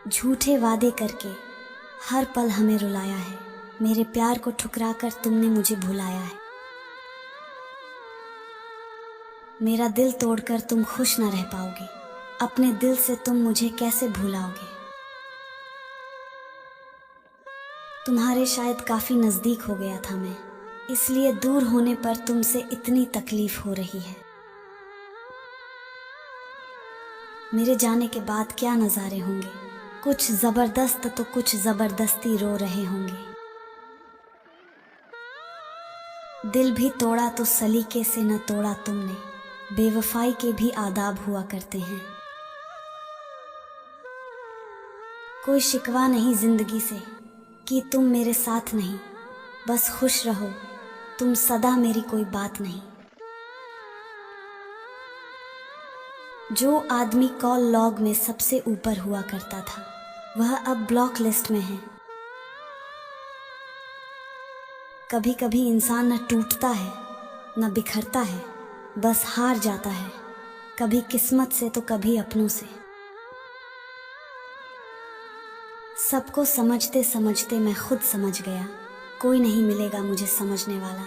झूठे वादे करके हर पल हमें रुलाया है। मेरे प्यार को ठुकरा कर तुमने मुझे भुलाया है। मेरा दिल तोड़कर तुम खुश न रह पाओगे। अपने दिल से तुम मुझे कैसे भुलाओगे। तुम्हारे शायद काफी नजदीक हो गया था मैं, इसलिए दूर होने पर तुमसे इतनी तकलीफ हो रही है। मेरे जाने के बाद क्या नज़ारे होंगे, कुछ ज़बरदस्त तो कुछ ज़बरदस्ती रो रहे होंगे। दिल भी तोड़ा तो सलीके से न तोड़ा तुमने, बेवफाई के भी आदाब हुआ करते हैं। कोई शिकवा नहीं जिंदगी से कि तुम मेरे साथ नहीं, बस खुश रहो तुम सदा, मेरी कोई बात नहीं। जो आदमी कॉल लॉग में सबसे ऊपर हुआ करता था, वह अब ब्लॉक लिस्ट में है। कभी कभी इंसान न टूटता है न बिखरता है, बस हार जाता है, कभी किस्मत से तो कभी अपनों से। सबको समझते समझते मैं खुद समझ गया, कोई नहीं मिलेगा मुझे समझने वाला।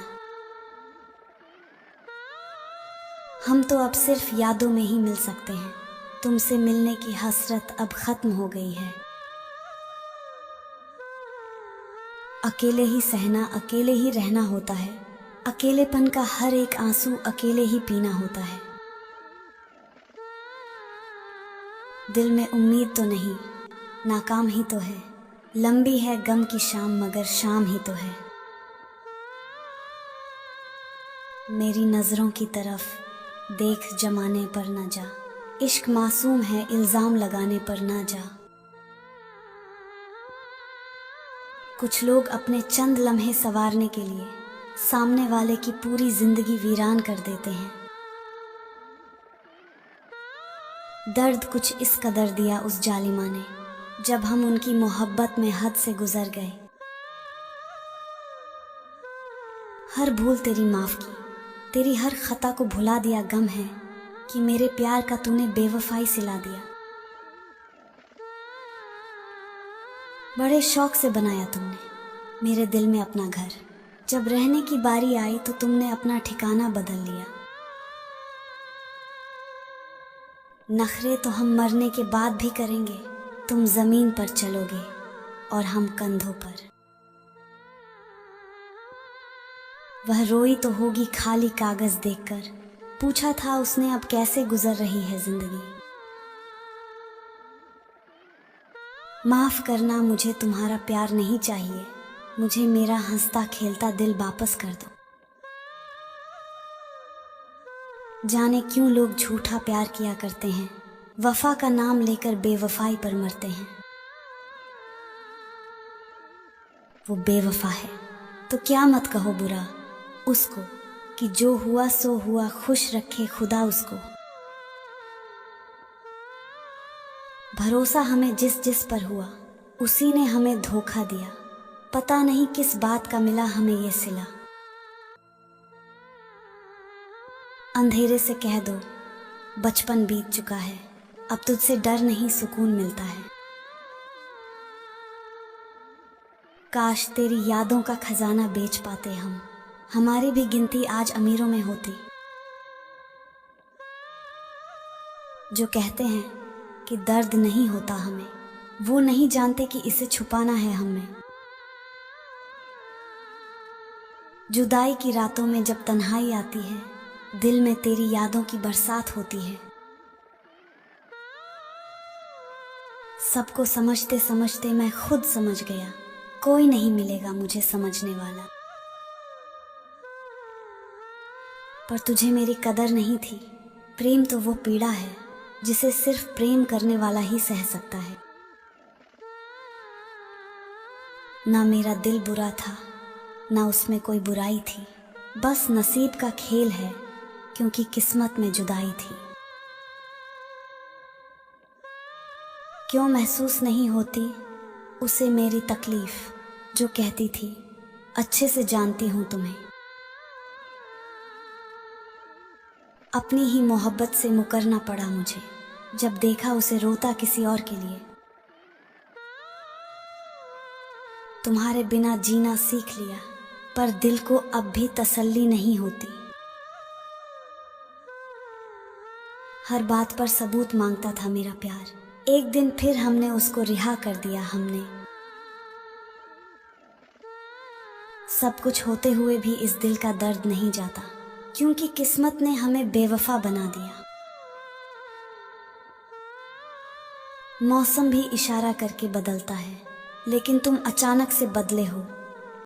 हम तो अब सिर्फ यादों में ही मिल सकते हैं, तुमसे मिलने की हसरत अब खत्म हो गई है। अकेले ही सहना अकेले ही रहना होता है, अकेलेपन का हर एक आंसू अकेले ही पीना होता है। दिल में उम्मीद तो नहीं, नाकाम ही तो है, लंबी है गम की शाम मगर शाम ही तो है। मेरी नज़रों की तरफ देख जमाने पर न जा, इश्क मासूम है इल्ज़ाम लगाने पर न जा। कुछ लोग अपने चंद लम्हे संवारने के लिए सामने वाले की पूरी जिंदगी वीरान कर देते हैं। दर्द कुछ इस कदर दिया उस जालिमा ने, जब हम उनकी मोहब्बत में हद से गुजर गए। हर भूल तेरी माफ़ की, तेरी हर खता को भुला दिया, गम है कि मेरे प्यार का तूने बेवफाई सिला दिया। बड़े शौक से बनाया तुमने मेरे दिल में अपना घर, जब रहने की बारी आई तो तुमने अपना ठिकाना बदल लिया। नखरे तो हम मरने के बाद भी करेंगे, तुम जमीन पर चलोगे और हम कंधों पर। वह रोई तो होगी खाली कागज देखकर, पूछा था उसने अब कैसे गुजर रही है जिंदगी। माफ करना मुझे तुम्हारा प्यार नहीं चाहिए, मुझे मेरा हंसता खेलता दिल वापस कर दो। जाने क्यों लोग झूठा प्यार किया करते हैं, वफा का नाम लेकर बेवफाई पर मरते हैं। वो बेवफा है तो क्या मत कहो बुरा उसको, कि जो हुआ सो हुआ, खुश रखे खुदा उसको। भरोसा हमें जिस जिस पर हुआ, उसी ने हमें धोखा दिया, पता नहीं किस बात का मिला हमें ये सिला। अंधेरे से कह दो बचपन बीत चुका है, अब तुझसे डर नहीं सुकून मिलता है। काश तेरी यादों का खजाना बेच पाते हम, हमारी भी गिनती आज अमीरों में होती। जो कहते हैं कि दर्द नहीं होता हमें, वो नहीं जानते कि इसे छुपाना है हमें। जुदाई की रातों में जब तन्हाई आती है, दिल में तेरी यादों की बरसात होती है। सबको समझते समझते मैं खुद समझ गया, कोई नहीं मिलेगा मुझे समझने वाला। पर तुझे मेरी कदर नहीं थी, प्रेम तो वो पीड़ा है जिसे सिर्फ प्रेम करने वाला ही सह सकता है। ना मेरा दिल बुरा था, ना उसमें कोई बुराई थी, बस नसीब का खेल है क्योंकि किस्मत में जुदाई थी। क्यों महसूस नहीं होती उसे मेरी तकलीफ, जो कहती थी अच्छे से जानती हूँ तुम्हें। अपनी ही मोहब्बत से मुकरना पड़ा मुझे, जब देखा उसे रोता किसी और के लिए। तुम्हारे बिना जीना सीख लिया, पर दिल को अब भी तसल्ली नहीं होती। हर बात पर सबूत मांगता था मेरा प्यार, एक दिन फिर हमने उसको रिहा कर दिया। हमने सब कुछ होते हुए भी इस दिल का दर्द नहीं जाता, क्योंकि किस्मत ने हमें बेवफा बना दिया। मौसम भी इशारा करके बदलता है, लेकिन तुम अचानक से बदले हो।